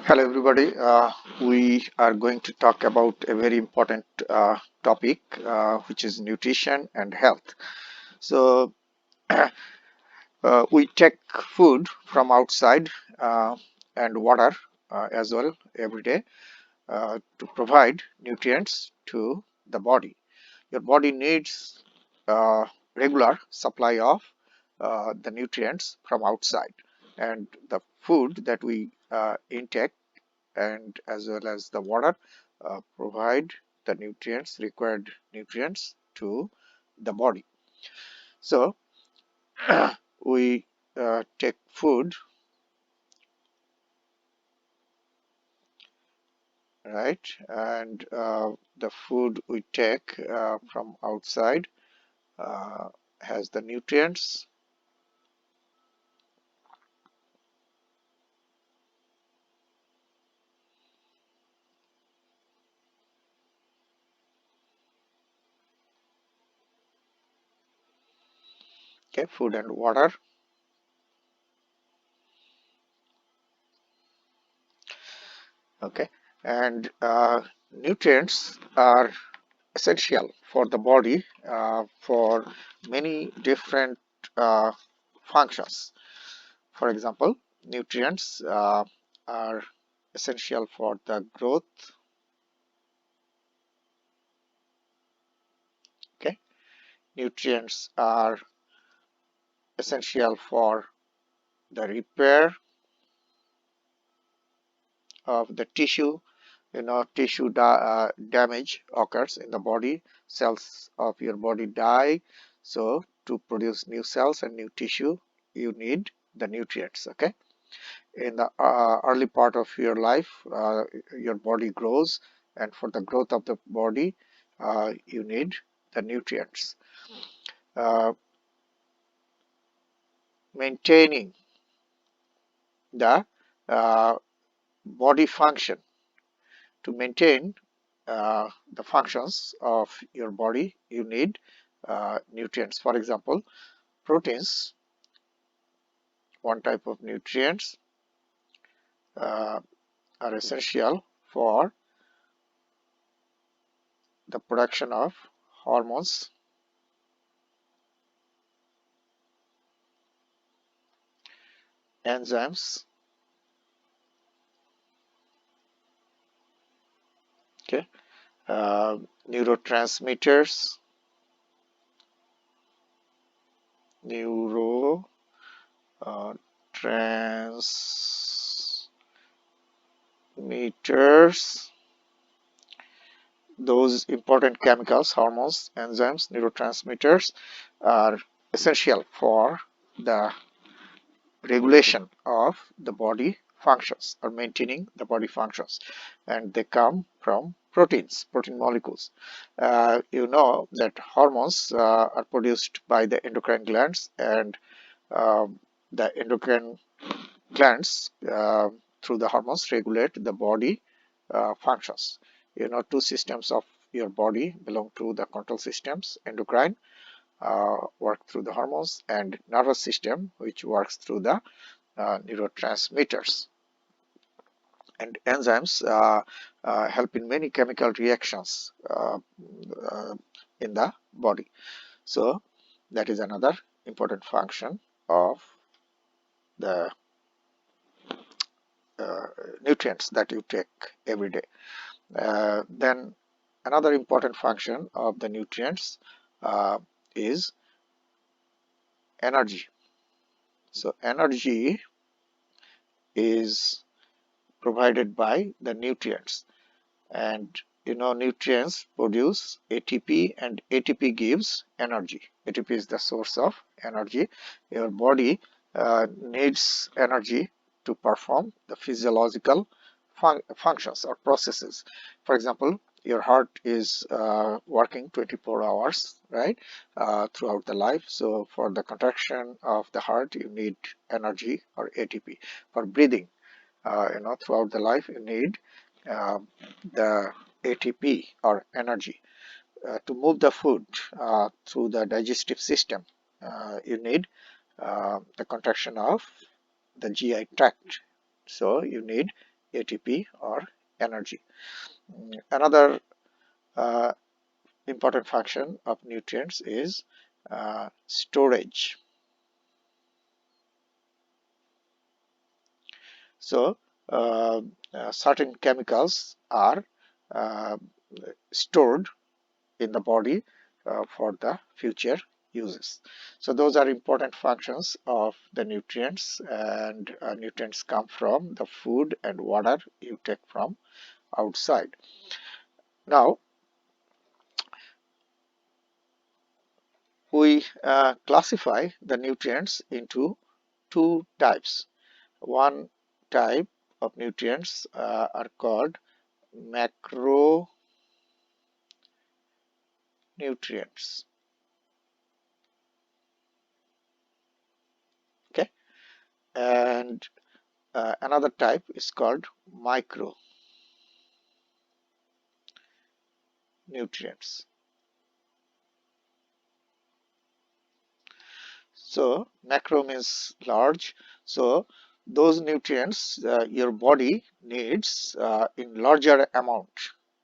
Hello, everybody. We are going to talk about a very important topic, which is nutrition and health. So, we take food from outside and water as well every day to provide nutrients to the body. Your body needs regular supply of the nutrients from outside, and the food that we intake and as well as the water provide the required nutrients to the body. So we take food, right, and the food we take from outside uh, has the nutrients. Okay, food and water. Okay, and nutrients are essential for the body for many different uh, functions. For example, nutrients are essential for the growth. Okay, nutrients are essential for the repair of the tissue. Tissue damage occurs in the body. Cells of your body die. So to produce new cells and new tissue, you need the nutrients. Okay, in the early part of your life, your body grows, and for the growth of the body, you need the nutrients. Uh, Maintaining the uh, body function. To maintain the functions of your body, you need nutrients. For example, proteins, one type of nutrients, uh, are essential for the production of hormones, enzymes, okay, neurotransmitters, neuro transmitters, those important chemicals, hormones, enzymes, neurotransmitters are essential for the regulation of the body functions or maintaining the body functions, and they come from proteins, protein molecules. You know that hormones are produced by the endocrine glands, and um, the endocrine glands through the hormones regulate the body functions. Two systems of your body belong to the control systems: endocrine, work through the hormones, and nervous system, which works through the neurotransmitters. And enzymes help in many chemical reactions uh, in the body. So that is another important function of the uh, nutrients that you take every day. Then another important function of the nutrients is energy. So energy is provided by the nutrients, and nutrients produce ATP, and ATP gives energy. ATP is the source of energy. Your body needs energy to perform the physiological functions or processes. For example, your heart is working 24 hours, right, throughout the life. So for the contraction of the heart, you need energy or ATP. For breathing, throughout the life, you need uh, the ATP or energy. To move the food through the digestive system, you need the contraction of the GI tract. So you need ATP or energy. Another important function of nutrients is storage. So certain chemicals are uh, stored in the body for the future uses. So those are important functions of the nutrients, and nutrients come from the food and water you take from outside. Now we classify the nutrients into two types. One type of nutrients are called macronutrients, okay, and another type is called micronutrients. So macro means large. So those nutrients your body needs in larger amount,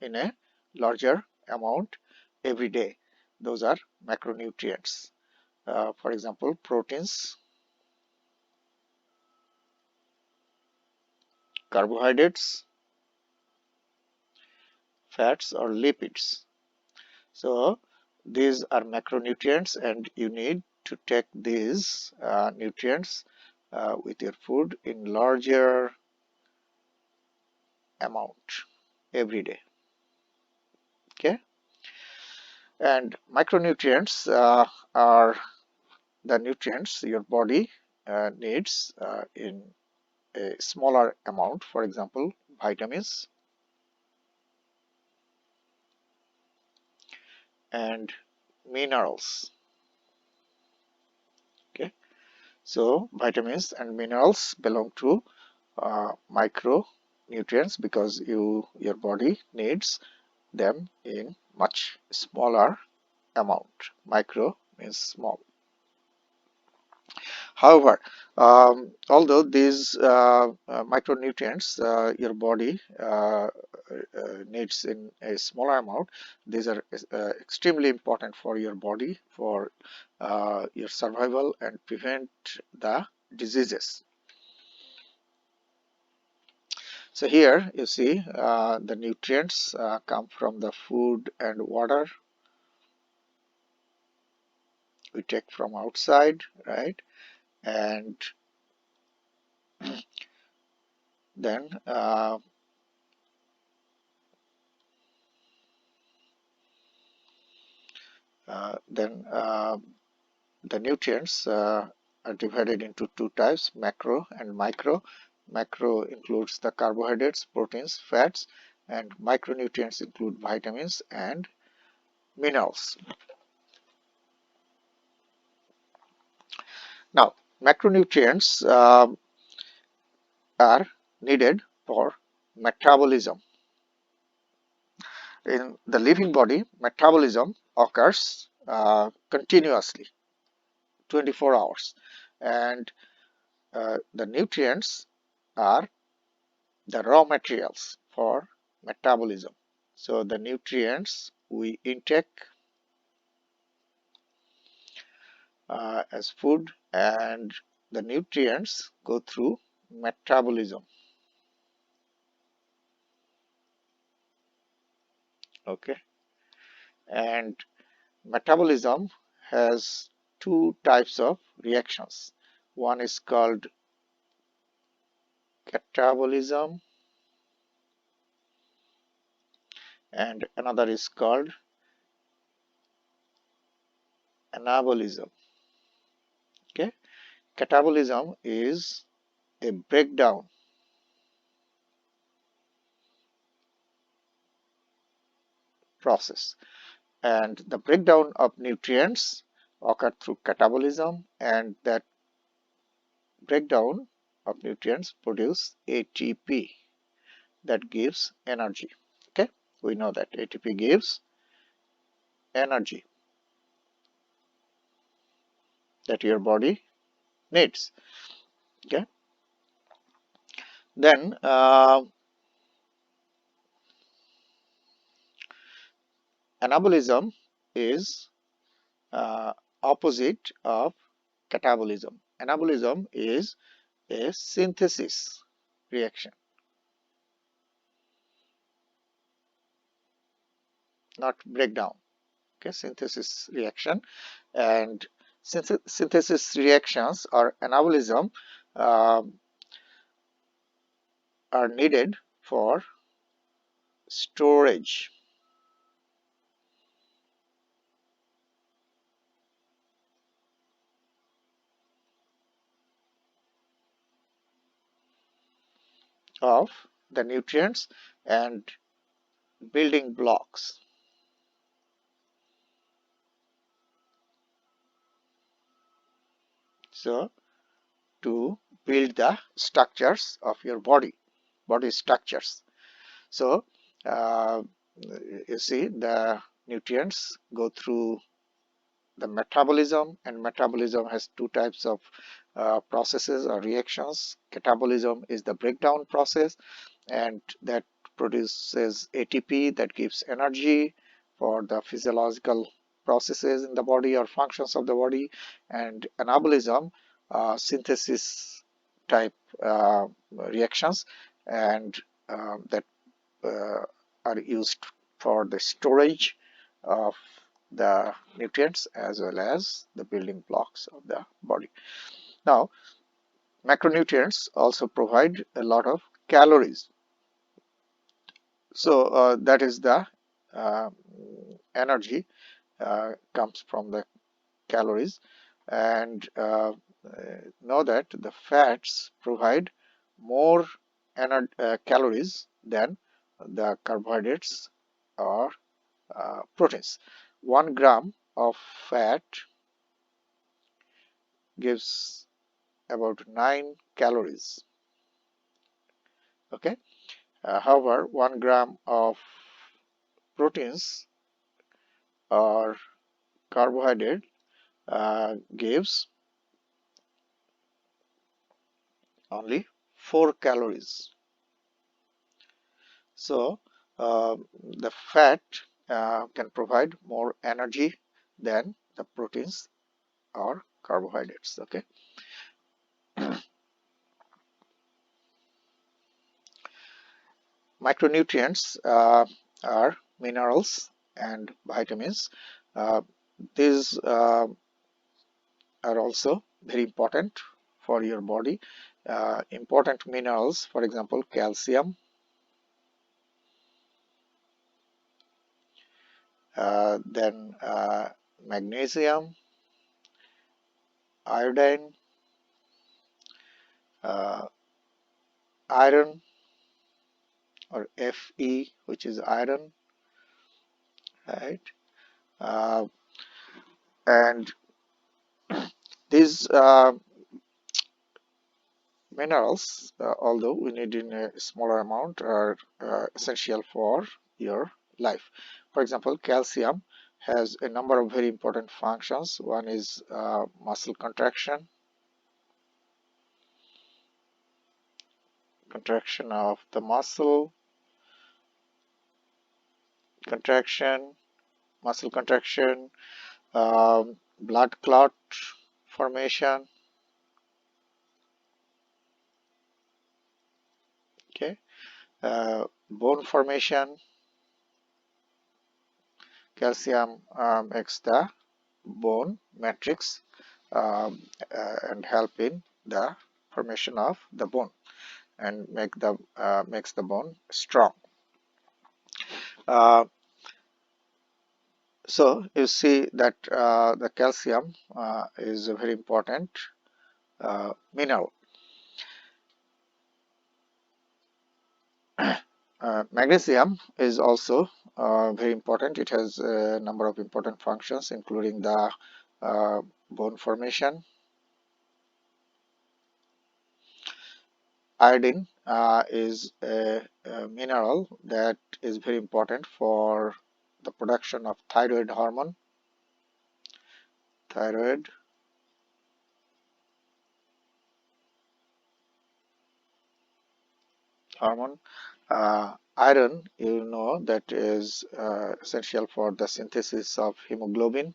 in a larger amount every day. Those are macronutrients. For example, proteins, carbohydrates, fats, or lipids. So these are macronutrients, and you need to take these nutrients with your food in larger amount every day. Okay, and micronutrients are the nutrients your body needs in a smaller amount. For example, vitamins and minerals. Okay, so vitamins and minerals belong to micronutrients because your body needs them in much smaller amount. Micro means small. However, although these micronutrients your body needs in a smaller amount, these are extremely important for your body, for your survival, and prevent the diseases. So here you see the nutrients come from the food and water we take from outside, right? And then then the nutrients are divided into two types, macro and micro. Macro includes the carbohydrates, proteins, fats, and micronutrients include vitamins and minerals. Now, macronutrients are needed for metabolism. In the living body, metabolism occurs continuously, 24 hours, and the nutrients are the raw materials for metabolism. So the nutrients we intake as food, and the nutrients go through metabolism. Okay, and metabolism has two types of reactions. One is called catabolism, and another is called anabolism. Okay, catabolism is a breakdown process, and the breakdown of nutrients occur through catabolism, and that breakdown of nutrients produce ATP that gives energy. Okay, we know that ATP gives energy that your body needs. Okay, then anabolism is opposite of catabolism. Anabolism is a synthesis reaction, not breakdown. Okay, synthesis reaction. And synthesis reactions or anabolism um, are needed for storage of the nutrients and building blocks. So to build the structures of your body structures. So uh, you see the nutrients go through the metabolism, and metabolism has two types of processes or reactions. Catabolism is the breakdown process, and that produces ATP that gives energy for the physiological processes in the body or functions of the body. And anabolism, synthesis type reactions, and that uh, are used for the storage of the nutrients as well as the building blocks of the body. Now, macronutrients also provide a lot of calories. So that is the uh, energy comes from the calories, and know that the fats provide more calories than the carbohydrates or proteins. 1 gram of fat gives about 9 calories. Okay. However, 1 gram of proteins or carbohydrate gives only 4 calories. So the fat can provide more energy than the proteins or carbohydrates. Okay. Micronutrients are minerals and vitamins. Uh, these are also very important for your body. Important minerals, for example, calcium, then magnesium, iodine, uh, iron or Fe, which is iron, right? Uh, and these minerals, although we need in a smaller amount, are essential for your life. For example, calcium has a number of very important functions. One is muscle contraction of the muscle, contraction, muscle contraction, blood clot formation, okay, bone formation. Calcium makes the bone matrix and help in the formation of the bone and makes the bone strong. Uh, so you see that the calcium is a very important mineral. Magnesium is also very important. It has a number of important functions, including the bone formation. Iodine is a mineral that is very important for the production of thyroid hormone. Thyroid hormone. Iron, you know, that is essential for the synthesis of hemoglobin.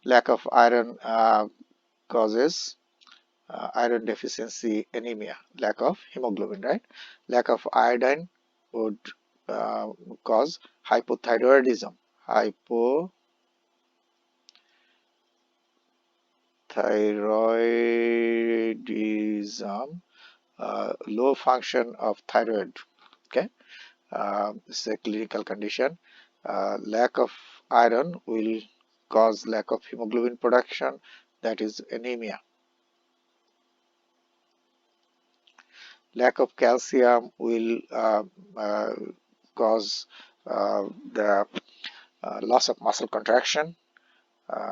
Lack of iron causes iron deficiency anemia, lack of hemoglobin, right? Lack of iodine would uh, cause hypothyroidism. Hypothyroidism, low function of thyroid. Okay, this is a clinical condition. Lack of iron will cause lack of hemoglobin production, that is anemia. Lack of calcium will cause the loss of muscle contraction,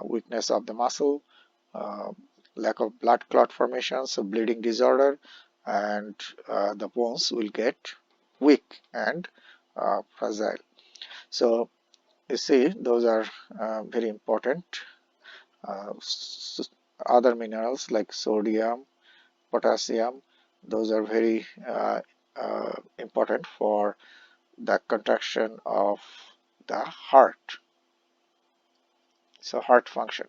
weakness of the muscle, uh, lack of blood clot formation, so bleeding disorder, and the bones will get weak and fragile. So you see, those are very important. Other minerals like sodium, potassium, those are very important for the contraction of the heart. So heart function.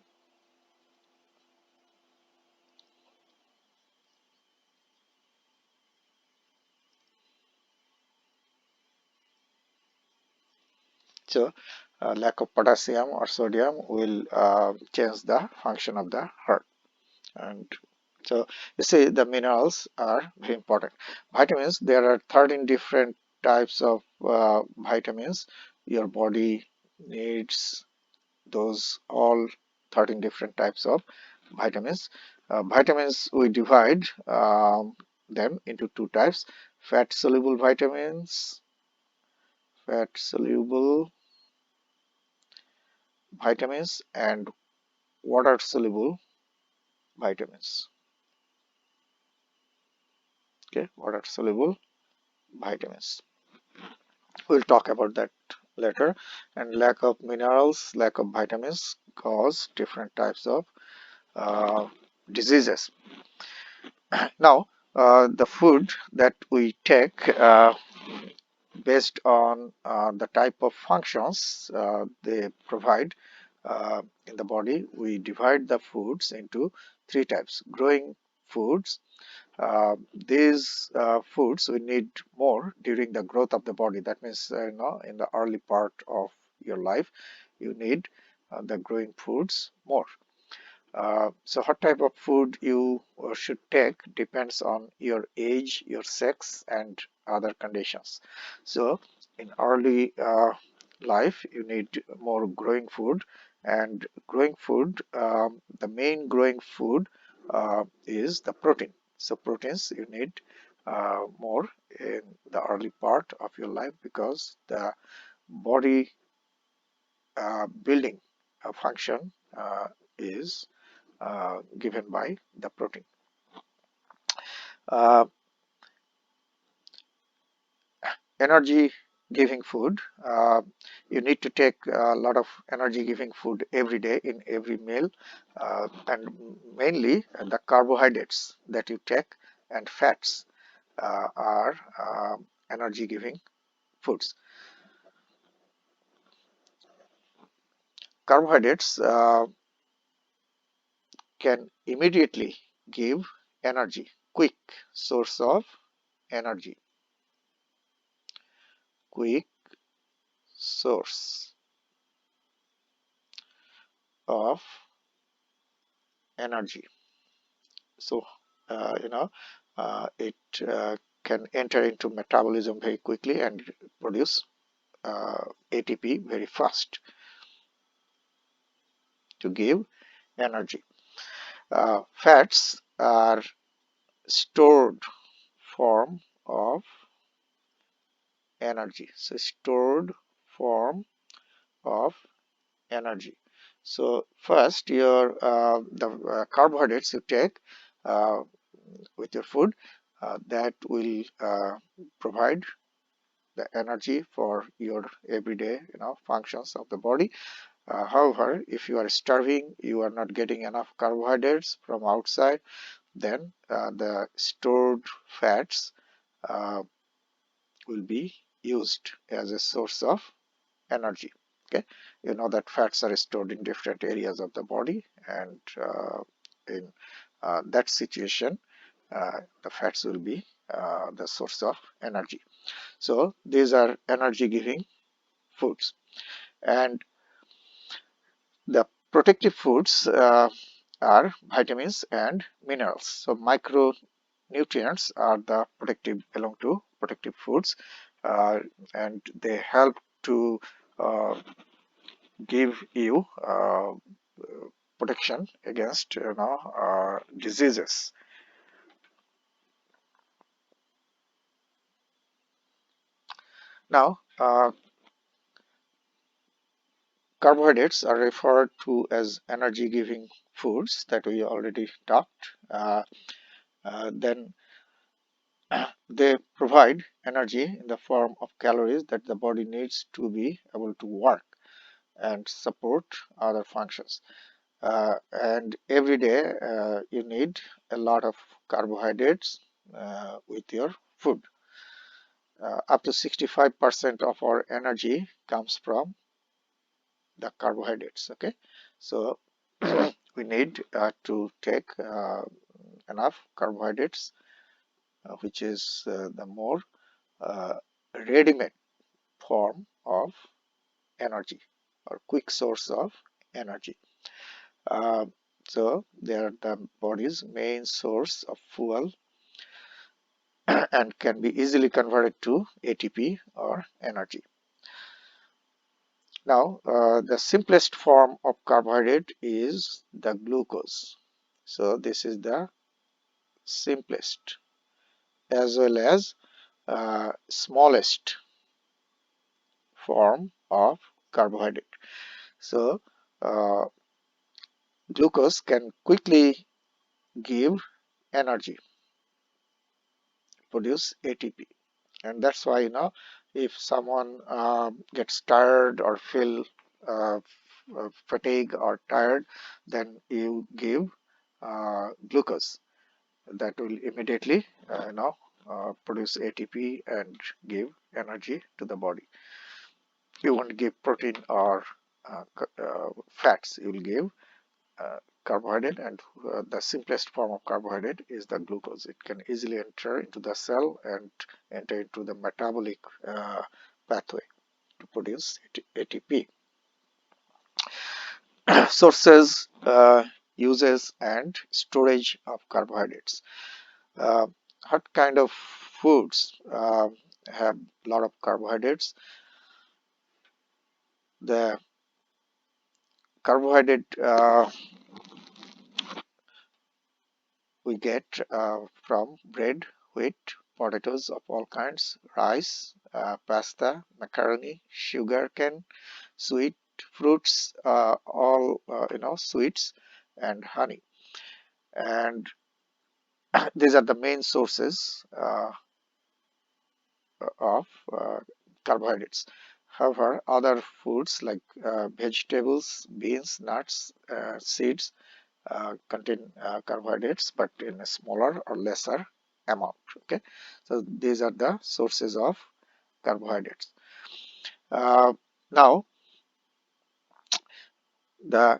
So lack of potassium or sodium will change the function of the heart. And so you see, the minerals are very important. Vitamins, there are 13 different types of vitamins. Your body needs those all 13 different types of vitamins. Vitamins, we divide them into two types: fat soluble vitamins and water soluble vitamins. Okay, water soluble vitamins, we'll talk about that later. And lack of minerals, lack of vitamins cause different types of uh, diseases. Now the food that we take, based on the type of functions they provide in the body, we divide the foods into three types: growing foods. These foods we need more during the growth of the body. That means, in the early part of your life, you need the growing foods more. So what type of food you should take depends on your age, your sex, and other conditions. So in early life, you need more growing food, and growing food, the main growing food is the protein. So proteins you need more in the early part of your life, because the body building function is given by the protein. Uh, Energy giving food. You need to take a lot of energy giving food every day in every meal, and mainly the carbohydrates that you take and fats are energy giving foods. Carbohydrates can immediately give energy, quick source of energy, quick source of energy. So it can enter into metabolism very quickly and produce ATP very fast to give energy. Fats are stored form of energy. So stored form of energy. So first, your the carbohydrates you take uh, with your food, that will provide the energy for your everyday functions of the body. However, if you are starving, you are not getting enough carbohydrates from outside, then the stored fats uh, will be used as a source of energy. Okay, you know that fats are stored in different areas of the body, and in that situation, the fats will be the source of energy. So these are energy giving foods. And the protective foods are vitamins and minerals. So micronutrients are the protective belong to protective foods, uh, and they help to give you protection against diseases. Now, carbohydrates are referred to as energy giving foods that we already talked. Then they provide energy in the form of calories that the body needs to be able to work and support other functions. And every day you need a lot of carbohydrates with your food. Up to 65% of our energy comes from the carbohydrates. Okay, so we need to take enough carbohydrates, which is the more uh, ready-made form of energy or quick source of energy. Uh, so they are the body's main source of fuel and can be easily converted to ATP or energy. Now, the simplest form of carbohydrate is the glucose. So this is the simplest as well as smallest form of carbohydrate. So uh, glucose can quickly give energy, produce ATP, and that's why if someone gets tired or feel uh, fatigue or tired, then you give glucose that will immediately produce ATP and give energy to the body. You won't give protein or fats, you will give carbohydrate, and the simplest form of carbohydrate is the glucose. It can easily enter into the cell and enter into the metabolic pathway to produce ATP. Sources, uses, and storage of carbohydrates. Uh, what kind of foods have a lot of carbohydrates? The carbohydrate we get from bread, wheat, potatoes of all kinds, rice, pasta, macaroni, sugar cane, sweet fruits, all sweets, and honey. And these are the main sources of carbohydrates. However, other foods like vegetables, beans, nuts, seeds contain carbohydrates, but in a smaller or lesser amount. Okay, so these are the sources of carbohydrates. Uh, Now, the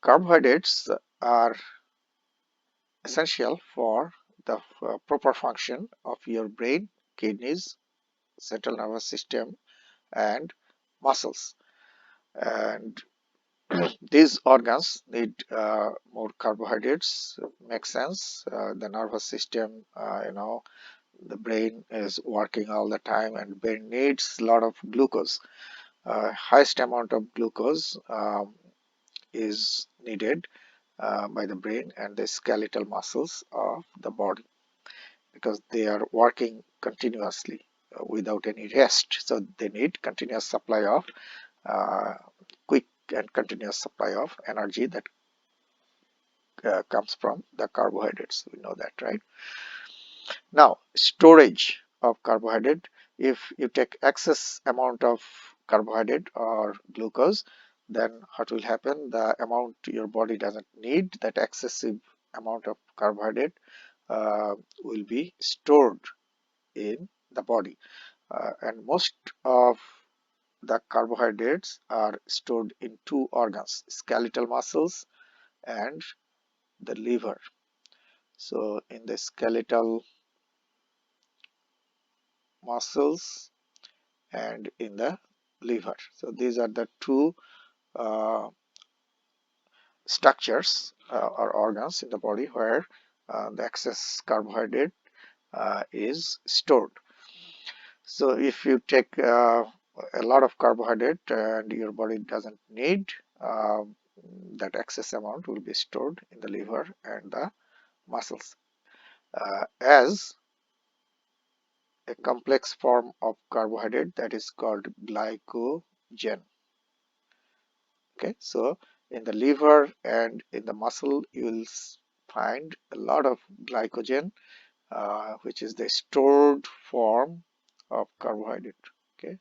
carbohydrates are essential for the proper function of your brain, kidneys, central nervous system, and muscles. And these organs need more carbohydrates. Makes sense. The nervous system, the brain is working all the time, and brain needs a lot of glucose. Highest amount of glucose is needed by the brain and the skeletal muscles of the body, because they are working continuously without any rest. So they need continuous supply of uh, quick and continuous supply of energy that comes from the carbohydrates. We know that, right? Now, storage of carbohydrate. If you take excess amount of carbohydrate or glucose, then what will happen? The amount your body doesn't need, that excessive amount of carbohydrate will be stored in the body, and most of the carbohydrates are stored in two organs, skeletal muscles and the liver. So in the skeletal muscles and in the liver. So these are the two uh, structures or organs in the body where the excess carbohydrate is stored. So if you take a lot of carbohydrate and your body doesn't need, that excess amount will be stored in the liver and the muscles as a complex form of carbohydrate that is called glycogen. Okay, so in the liver and in the muscle you will find a lot of glycogen, which is the stored form of carbohydrate. Okay.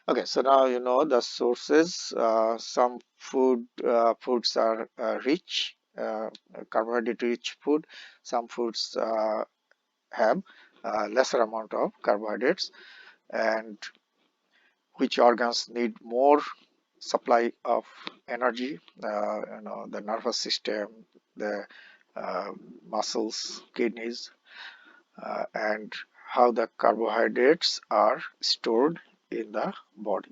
Okay, so now you know the sources. Some foods are rich, carbohydrate rich food. Some foods have lesser amount of carbohydrates, and which organs need more supply of energy. The nervous system, the uh, muscles, kidneys, and how the carbohydrates are stored in the body.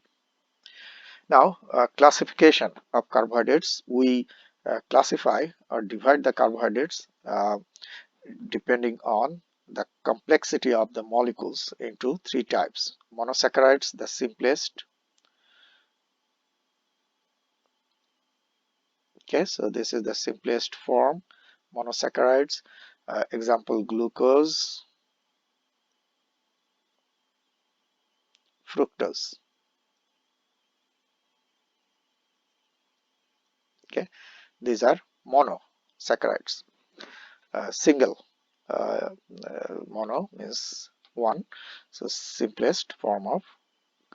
Now, classification of carbohydrates. We classify or divide the carbohydrates depending on the complexity of the molecules into three types. Monosaccharides, the simplest. Okay, so this is the simplest form, monosaccharides. Example, glucose, fructose. Okay, these are monosaccharides. Single, mono means one, so simplest form of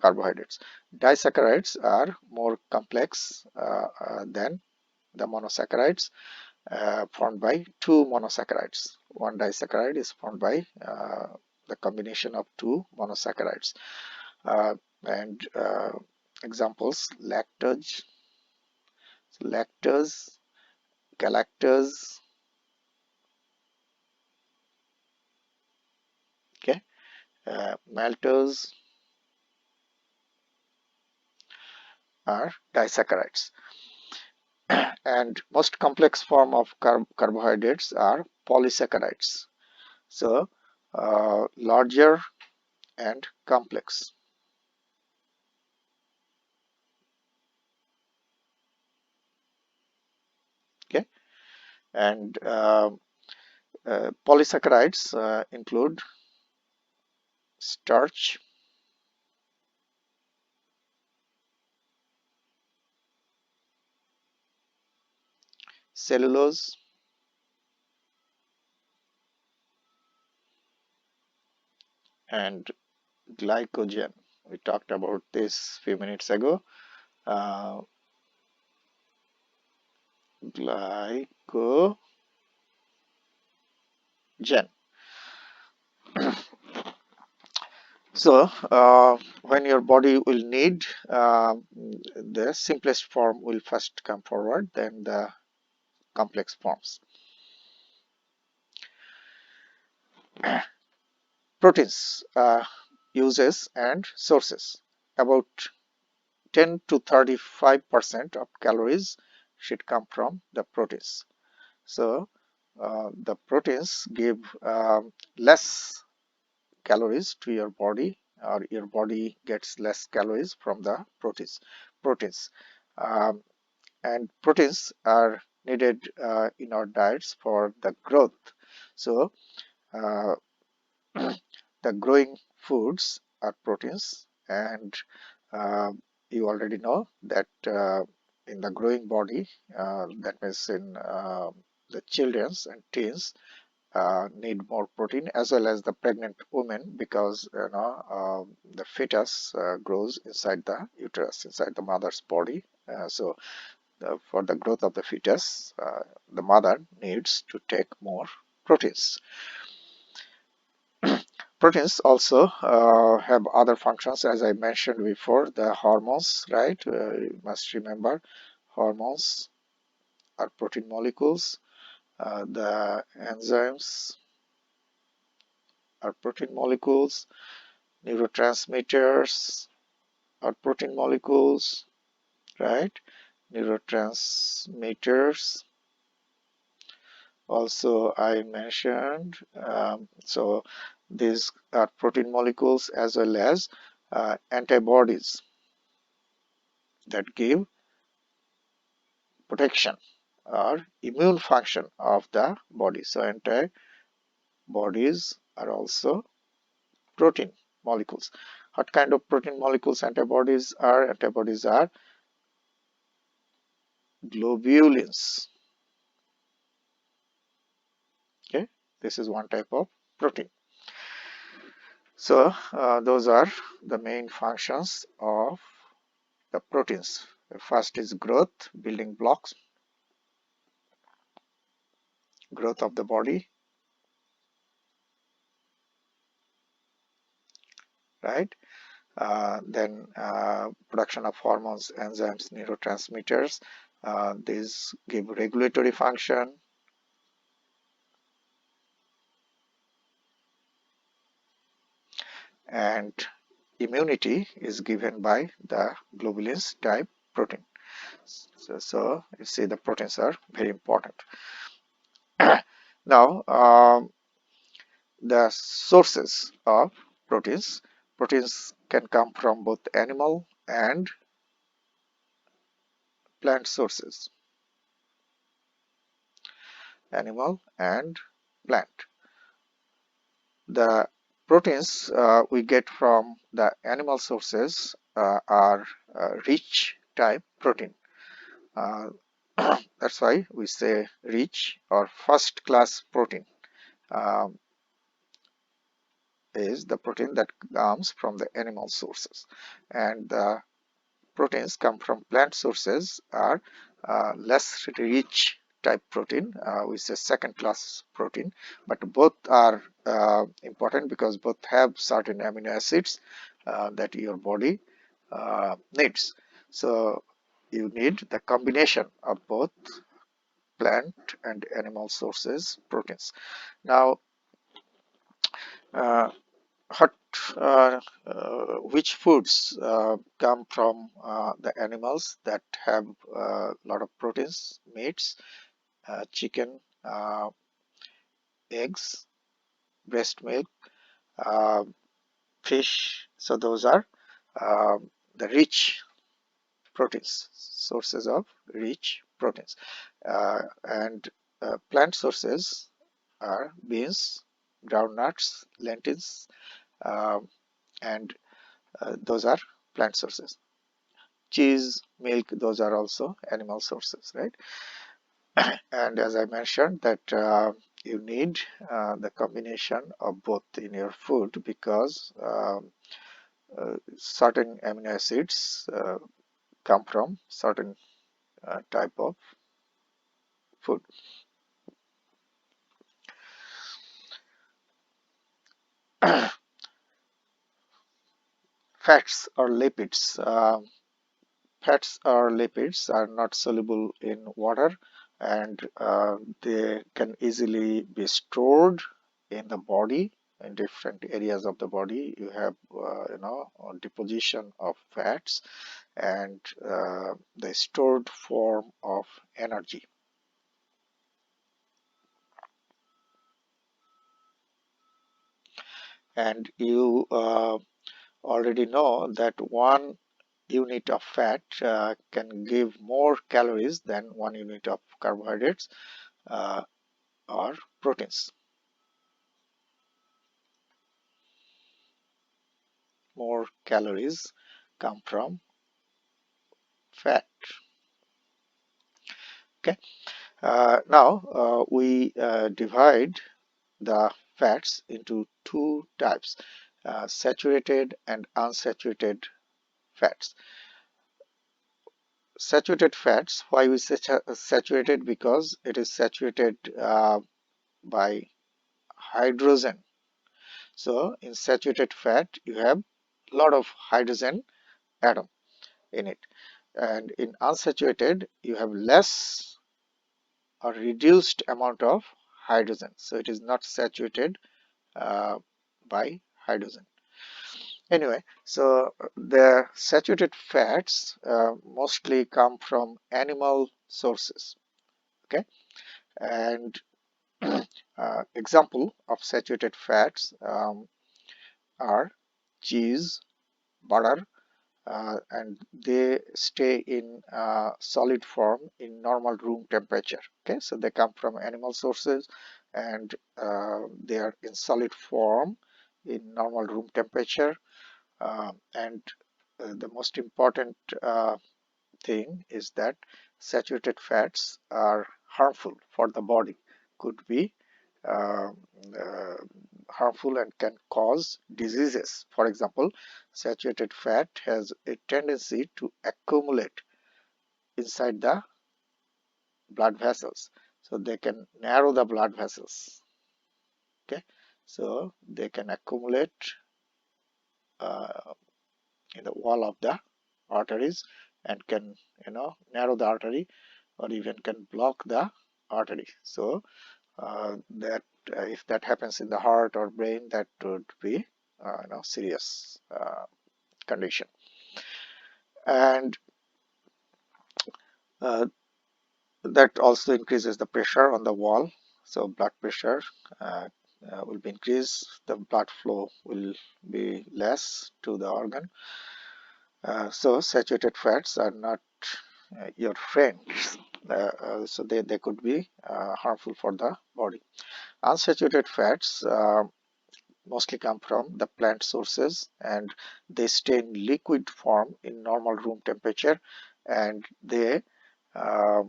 carbohydrates. Disaccharides are more complex than the monosaccharides, formed by two monosaccharides. One disaccharide is formed by the combination of two monosaccharides. And examples, lactose, galactose. Okay, maltose are disaccharides. And most complex form of carbohydrates are polysaccharides. So larger and complex. Okay, and polysaccharides include starch, cellulose, and glycogen. We talked about this few minutes ago. Uh, Glycogen. So when your body will need, the simplest form will first come forward, then the complex forms. Proteins, uses and sources. About 10 to 35% of calories should come from the proteins. So the proteins give less calories to your body, or your body gets less calories from the proteins. Um, and proteins are needed in our diets for the growth. So uh, the growing foods are proteins, and uh, you already know that in the growing body, that means in the children's and teens, need more protein, as well as the pregnant women, because the fetus grows inside the uterus, inside the mother's body. So for the growth of the fetus, the mother needs to take more proteins. Proteins also have other functions, as I mentioned before, the hormones, right? You must remember, hormones are protein molecules. The enzymes are protein molecules. Neurotransmitters are protein molecules, right? Neurotransmitters also I mentioned. So these are protein molecules, as well as antibodies that give protection or immune function of the body. So antibodies are also protein molecules. What kind of protein molecules antibodies are? Antibodies are globulins. Okay, this is one type of protein. So those are the main functions of the proteins. The first is growth, building blocks, growth of the body, right? Then production of hormones, enzymes, neurotransmitters. These give regulatory function, and immunity is given by the globulins type protein. So you see the proteins are very important. Now the sources of proteins. Proteins can come from both animal and plant sources. Animal and plant. The proteins we get from the animal sources are rich type protein. Uh, that's why we say rich or first class protein is the protein that comes from the animal sources, and the proteins come from plant sources are less rich type protein, which is second class protein, but both are important because both have certain amino acids that your body needs. So you need the combination of both plant and animal sources proteins. Now uh, what which foods come from the animals that have a lot of proteins? Meats, chicken, eggs, breast milk, uh, fish. So those are the rich proteins, sources of rich proteins. And plant sources are beans, groundnuts, lentils, um, and those are plant sources. Cheese, milk, those are also animal sources, right? And as I mentioned that you need the combination of both in your food, because certain amino acids come from certain type of food. Fats or lipids. Fats or lipids are not soluble in water, and they can easily be stored in the body. In different areas of the body you have deposition of fats and the stored form of energy. And you already know that 1 unit of fat can give more calories than 1 unit of carbohydrates or proteins. More calories come from fat. Okay. Now we divide the fats into two types, saturated and unsaturated fats. Saturated fats, why we say saturated? Because it is saturated by hydrogen. So in saturated fat you have a lot of hydrogen atom in it, and in unsaturated you have less or reduced amount of hydrogen, so it is not saturated uh, by hydrogen. Anyway, so the saturated fats mostly come from animal sources. Okay, and example of saturated fats are cheese, butter, and they stay in solid form in normal room temperature. Okay, so they come from animal sources, and they are in solid form in normal room temperature. And the most important thing is that saturated fats are harmful for the body, could be uh, uh, harmful and can cause diseases. For example, saturated fat has a tendency to accumulate inside the blood vessels, so they can narrow the blood vessels. Okay, so they can accumulate uh, in the wall of the arteries and can, narrow the artery, or even can block the artery. So that if that happens in the heart or brain, that would be serious condition. And uh, that also increases the pressure on the wall, so blood pressure uh, will be increased, the blood flow will be less to the organ. So saturated fats are not your friends, so they could be harmful for the body. Unsaturated fats mostly come from the plant sources, and they stay in liquid form in normal room temperature, and they uh,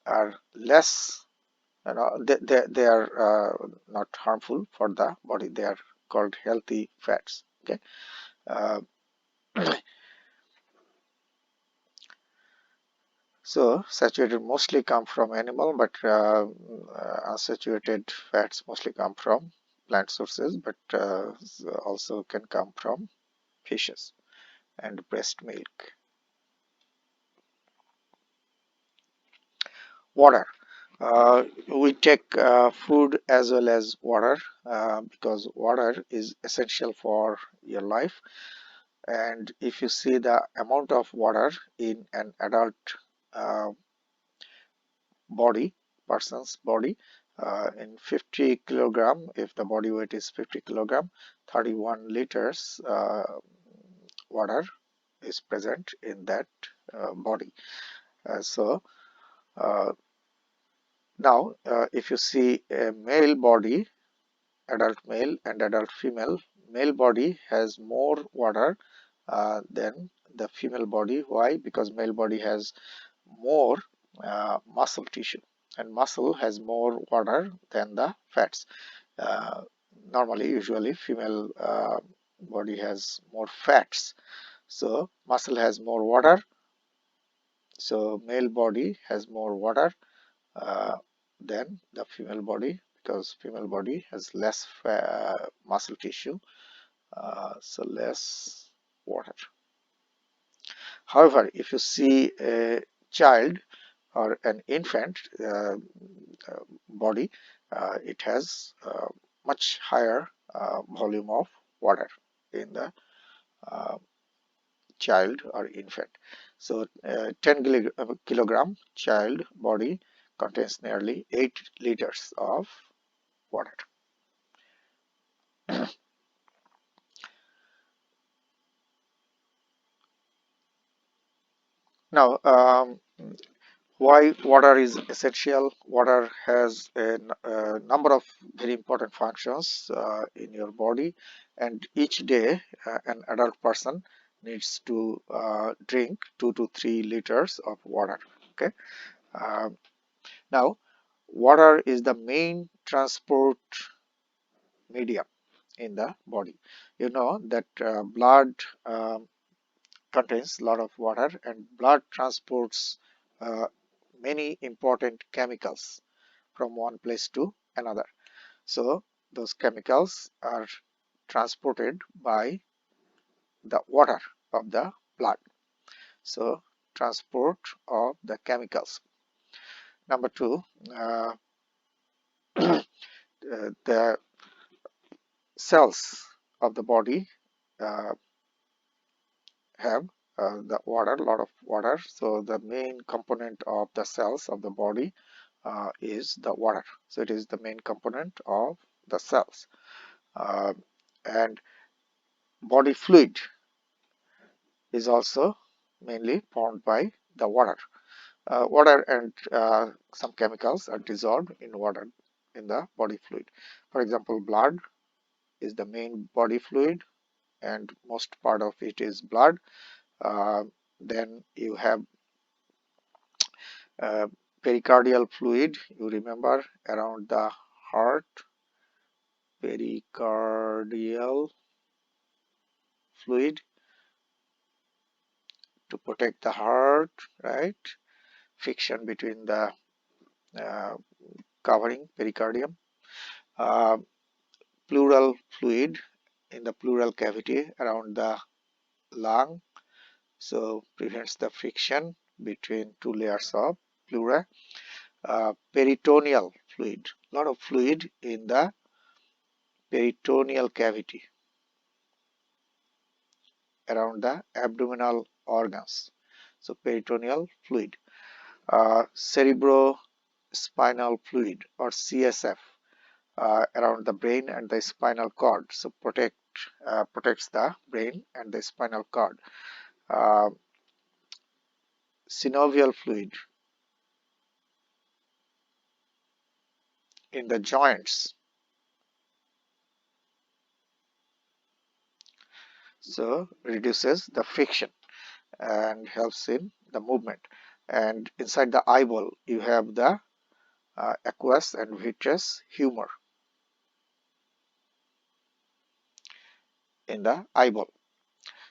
are less, they are not harmful for the body. They are called healthy fats. Okay, uh, so saturated mostly come from animal, but unsaturated fats mostly come from plant sources, but also can come from fishes and breast milk. Water. We take food as well as water because water is essential for your life. And if you see the amount of water in an adult uh, body, person's body, in 50 kilogram, if the body weight is 50 kilogram, 31 liters water is present in that body. So uh, now if you see a male body, adult male and adult female, male body has more water than the female body. Why? Because male body has more muscle tissue, and muscle has more water than the fats. Uh, Normally, usually, female body has more fats, so muscle has more water. So male body has more water uh, than the female body, because female body has less muscle tissue, so less water. However, if you see a child or an infant body, it has much higher volume of water in the uh, child or infant. So 10 kilogram child body contains nearly 8 liters of water. Now, why water is essential? Water has a number of very important functions in your body, and each day an adult person needs to drink 2 to 3 liters of water. Okay. Uh, Now, water is the main transport medium in the body. You know that blood contains a lot of water, and blood transports uh, many important chemicals from one place to another. So those chemicals are transported by the water of the blood. So transport of the chemicals. Number two, uh, the cells of the body uh, have the water, a lot of water. So the main component of the cells of the body is the water. So it is the main component of the cells. Uh, and body fluid is also mainly formed by the water. Water and some chemicals are dissolved in water in the body fluid. For example, blood is the main body fluid, and most part of it is blood. Then you have uh, pericardial fluid. You remember, around the heart, pericardial fluid to protect the heart, right? Friction between the uh, covering pericardium. Uh, Pleural fluid in the pleural cavity around the lung, so prevents the friction between two layers of pleura. Peritoneal fluid, lot of fluid in the peritoneal cavity around the abdominal organs, so peritoneal fluid. Cerebrospinal fluid, or CSF, around the brain and the spinal cord, so protects the brain and the spinal cord. Uh, Synovial fluid in the joints, so reduces the friction and helps in the movement. And inside the eyeball you have the aqueous and vitreous humor in the eyeball.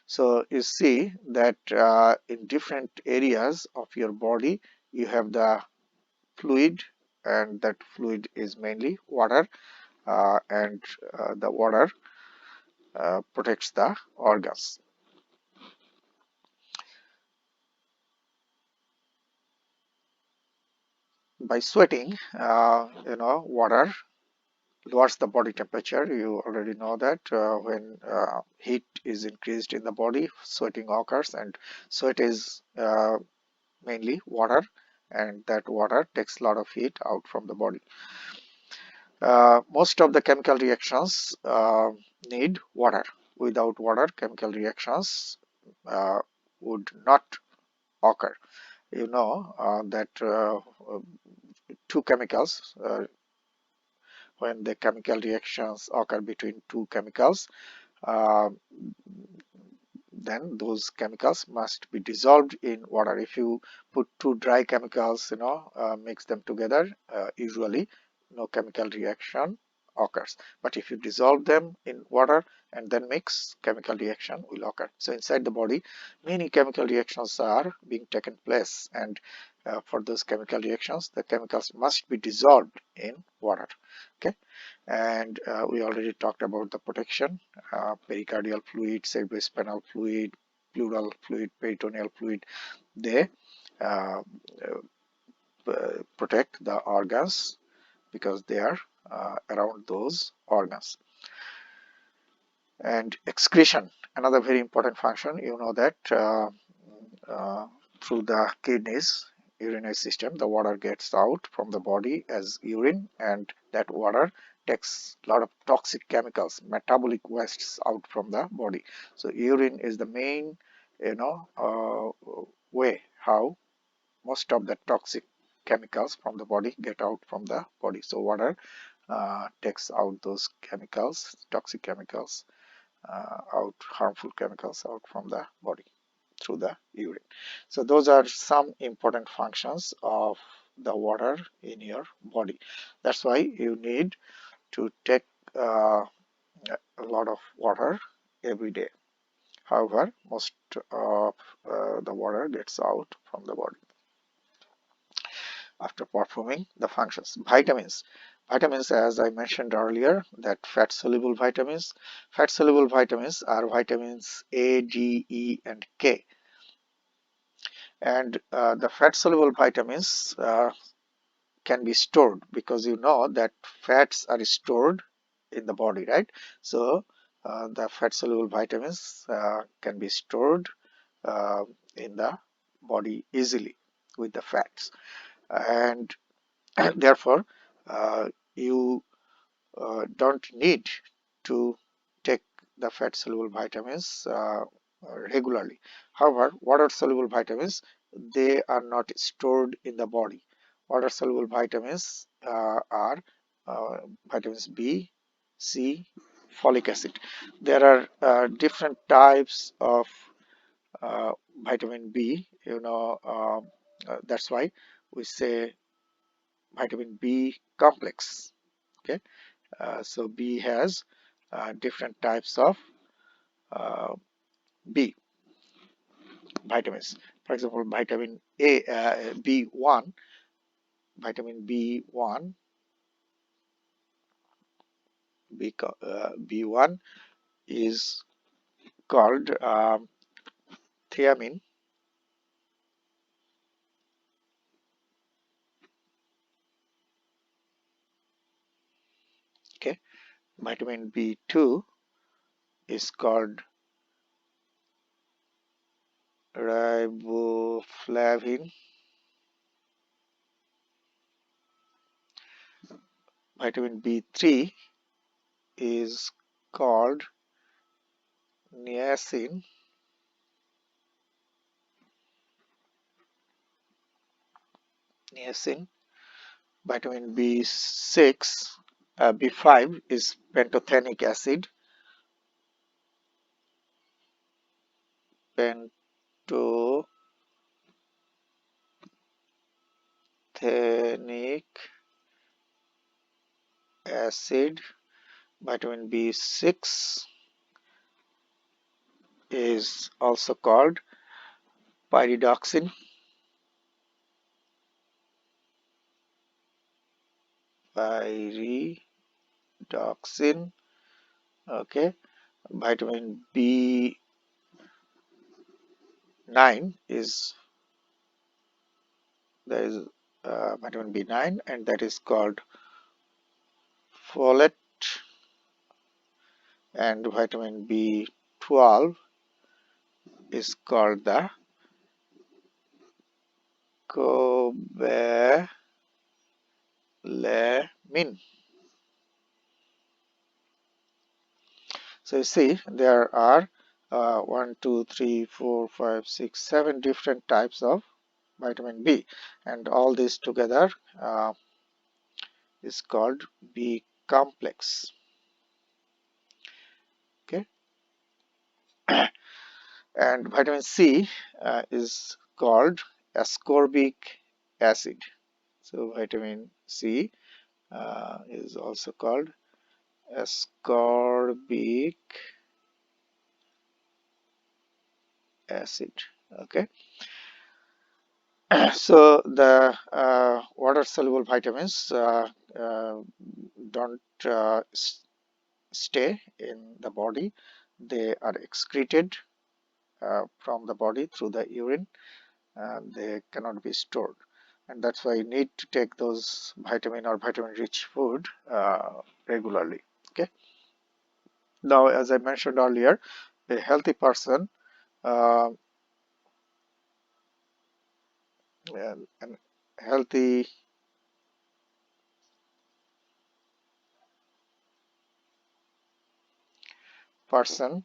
So you see that in different areas of your body you have the fluid, and that fluid is mainly water, and the water protects the organs. By sweating, water lowers the body temperature. You already know that when heat is increased in the body, sweating occurs, and sweat is mainly water, and that water takes a lot of heat out from the body. Most of the chemical reactions need water. Without water, chemical reactions would not occur. You know that two chemicals, when the chemical reactions occur between two chemicals, uh, then those chemicals must be dissolved in water. If you put two dry chemicals, mix them together, usually no chemical reaction occurs. But if you dissolve them in water and then mix, chemical reaction will occur. So inside the body, many chemical reactions are being taken place, and for those chemical reactions, the chemicals must be dissolved in water. Okay. And we already talked about the protection: pericardial fluid, cerebrospinal fluid, pleural fluid, peritoneal fluid. They uh, protect the organs because they are around those organs. And excretion, another very important function. You know that uh, through the kidneys, urinary system, the water gets out from the body as urine, and that water takes a lot of toxic chemicals, metabolic wastes out from the body. So urine is the main, way how most of the toxic chemicals from the body get out from the body. So water takes out those chemicals, toxic chemicals, out, harmful chemicals out from the body through the urine. So those are some important functions of the water in your body. That's why you need to take a lot of water every day. However, most of the water gets out from the body after performing the functions. Vitamins, as I mentioned earlier, that fat-soluble vitamins. Fat-soluble vitamins are vitamins A, D, E, and K. And the fat-soluble vitamins can be stored, because you know that fats are stored in the body, right? So the fat-soluble vitamins can be stored uh, in the body easily with the fats, and therefore you don't need to take the fat soluble vitamins regularly. However, water soluble vitamins, they are not stored in the body. Water soluble vitamins are vitamins B, C, folic acid. There are different types of uh, vitamin B, that's why we say vitamin B complex. Okay, so B has different types of uh, B vitamins. For example, vitamin A, B1, vitamin B1, B1 is called thiamine. Okay, vitamin B2 is called riboflavin. Vitamin B3 is called niacin. Niacin. Vitamin B6, B5 is pantothenic acid. Pantothenic acid. Vitamin B6 is also called pyridoxine. Pyridoxine. Okay. Vitamin B9 is there is vitamin B9, and that is called folate, and vitamin B12 is called the cobalamin. So you see there are 1, 2, 3, 4, 5, 6, 7 different types of vitamin B, and all this together is called B complex. Okay, and vitamin C is called ascorbic acid. So vitamin C is also called ascorbic acid. Okay, so the water soluble vitamins don't stay in the body. They are excreted from the body through the urine, and they cannot be stored, and that's why you need to take those vitamin or vitamin rich food regularly. Okay, now as I mentioned earlier, a healthy person, uh, an healthy person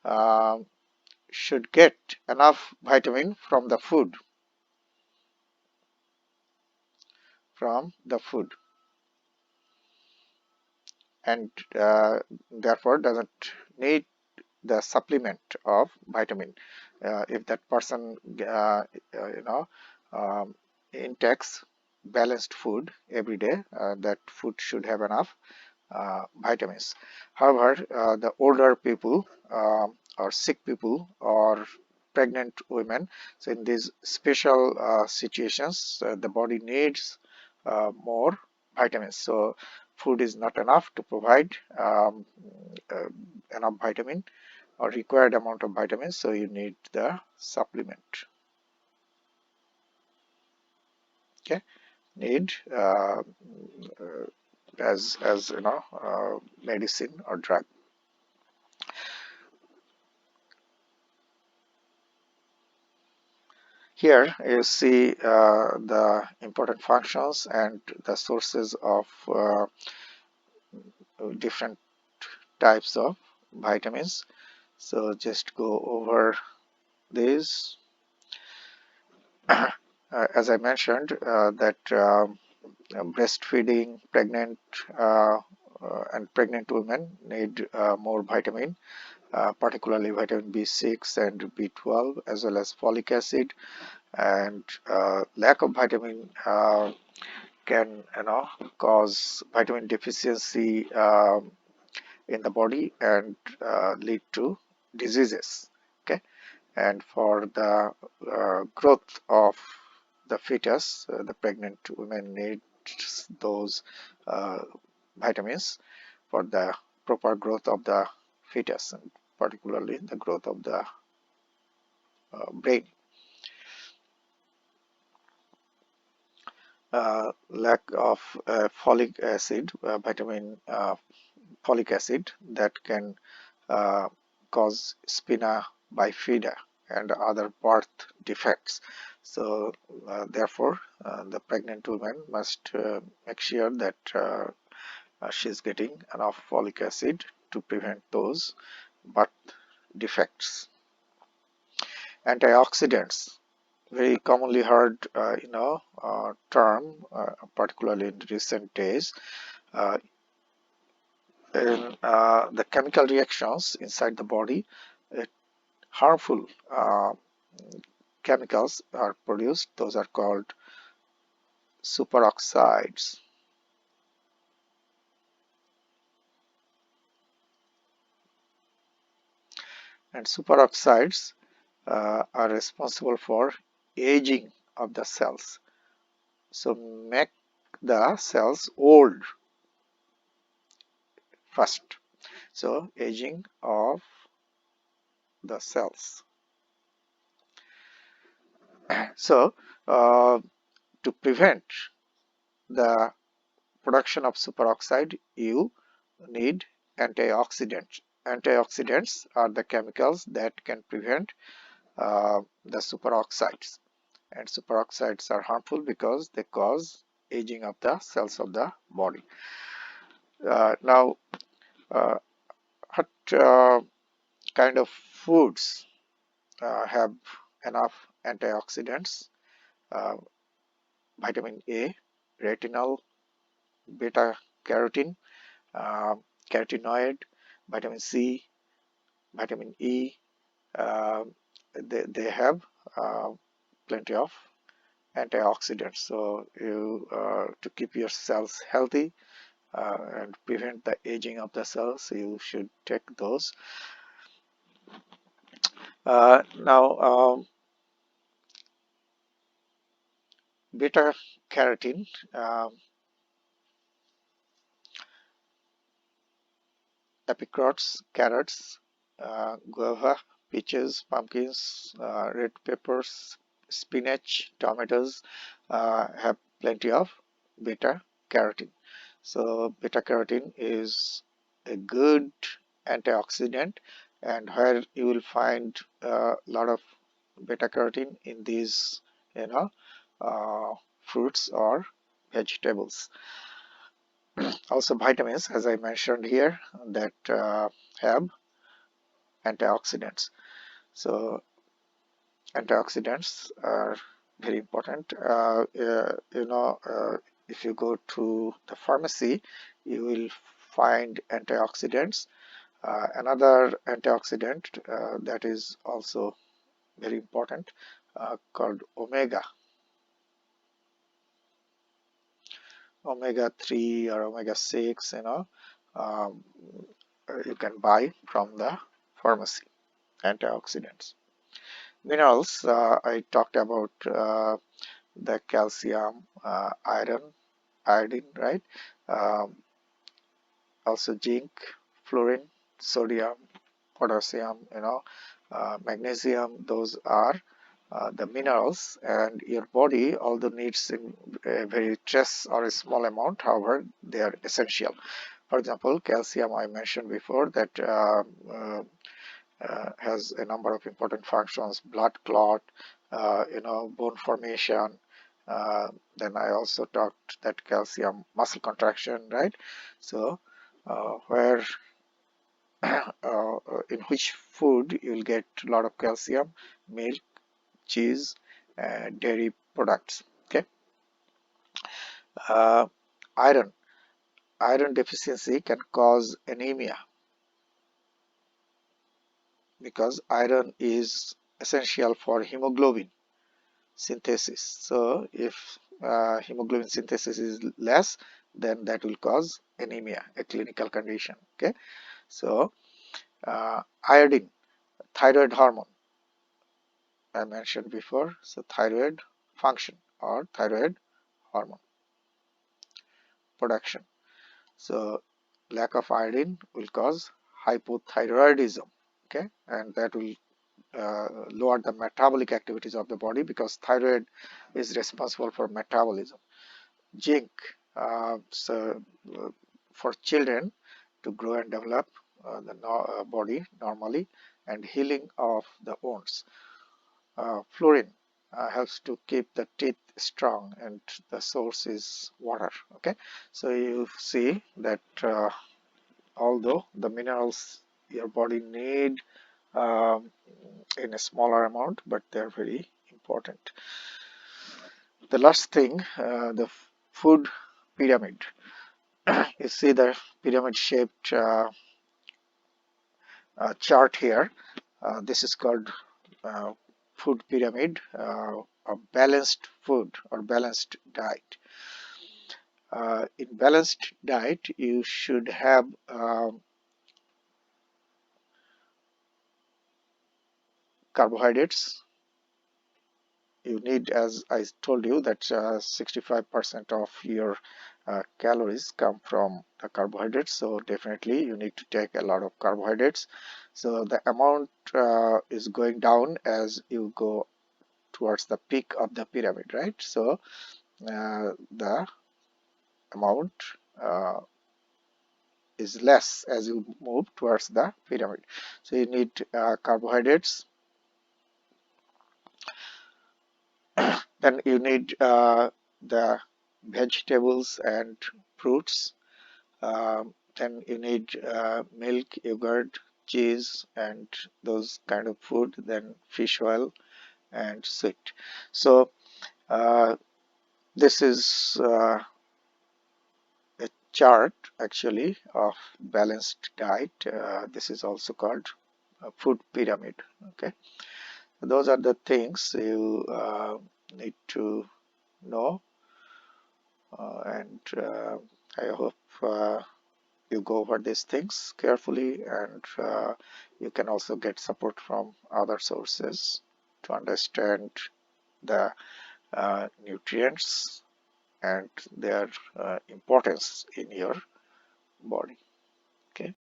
uh, should get enough vitamin from the food, and therefore doesn't need the supplement of vitamin. If that person you know intakes balanced food every day, that food should have enough vitamins. However, the older people or sick people or pregnant women, so in these special situations, the body needs more vitamins. So food is not enough to provide uh, enough vitamin or required amount of vitamins, so you need the supplement. Okay, need as medicine or drug. Here you see the important functions and the sources of different types of vitamins. So just go over these. As I mentioned, that breastfeeding, and pregnant women need more vitamin, particularly vitamin B6 and B12, as well as folic acid. And lack of vitamin can cause vitamin deficiency in the body and lead to diseases. Okay, and for the growth of the fetus, the pregnant women need those uh, vitamins for the proper growth of the fetus, and particularly the growth of the brain. Lack of folic acid, folic acid, that can uh, cause spina bifida and other birth defects. So therefore, the pregnant woman must make sure that she's getting enough folic acid to prevent those birth defects. Antioxidants, very commonly heard term, particularly in recent days. Uh, in the chemical reactions inside the body, harmful chemicals are produced. Those are called superoxides. And superoxides are responsible for aging of the cells. So make the cells old first. So aging of the cells. So to prevent the production of superoxide, you need antioxidants. Antioxidants are the chemicals that can prevent the superoxides, and superoxides are harmful because they cause aging of the cells of the body. Now, uh, what kind of foods have enough antioxidants? Uh, Vitamin A, retinol, beta carotene, uh, carotenoid, vitamin C, vitamin E. Uh, they have plenty of antioxidants. So you to keep your cells healthy and prevent the aging of the cells, you should take those. Now, beta carotene, apricots, carrots, guava, peaches, pumpkins, red peppers, spinach, tomatoes have plenty of beta carotene. So beta carotene is a good antioxidant, and where you will find a lot of beta carotene in these, you know, fruits or vegetables. Also vitamins, as I mentioned here, that have antioxidants. So antioxidants are very important. If you go to the pharmacy, you will find antioxidants. Another antioxidant that is also very important, called omega 3 or omega 6, um, you can buy from the pharmacy. Antioxidants. Minerals, I talked about the calcium, iron, iodine, right? Um, Also zinc, fluorine, sodium, potassium, magnesium. Those are the minerals, and your body, although needs in a very trace or a small amount, however, they are essential. For example, calcium I mentioned before that has a number of important functions: blood clot, bone formation. Then I also talked that calcium muscle contraction, right? So, where in which food you'll get a lot of calcium: milk, cheese, dairy products. Okay. uh, iron iron deficiency can cause anemia because iron is essential for hemoglobin synthesis. So if hemoglobin synthesis is less, then that will cause anemia, a clinical condition. Okay. So iodine, thyroid hormone I mentioned before. So thyroid function or thyroid hormone production. So lack of iodine will cause hypothyroidism. Okay, and that will lower the metabolic activities of the body because thyroid is responsible for metabolism. Zinc, so for children to grow and develop the body normally, and healing of the wounds. Fluorine helps to keep the teeth strong, and the source is water. Okay, so you see that although the minerals your body need um, in a smaller amount, but they're very important. The last thing, the food pyramid. You see the pyramid shaped chart here. This is called uh, food pyramid, a balanced food or balanced diet. In balanced diet, you should have carbohydrates. You need, as I told you, that 65% of your calories come from the carbohydrates. So definitely you need to take a lot of carbohydrates. So the amount is going down as you go towards the peak of the pyramid, right? So the amount is less as you move towards the pyramid. So you need carbohydrates, then you need the vegetables and fruits. Then you need milk, yogurt, cheese, and those kind of food. Then fish oil and sweet. So this is a chart actually of balanced diet. This is also called a food pyramid. Okay, those are the things you need to know, and I hope you go over these things carefully, and you can also get support from other sources to understand the nutrients and their importance in your body. Okay.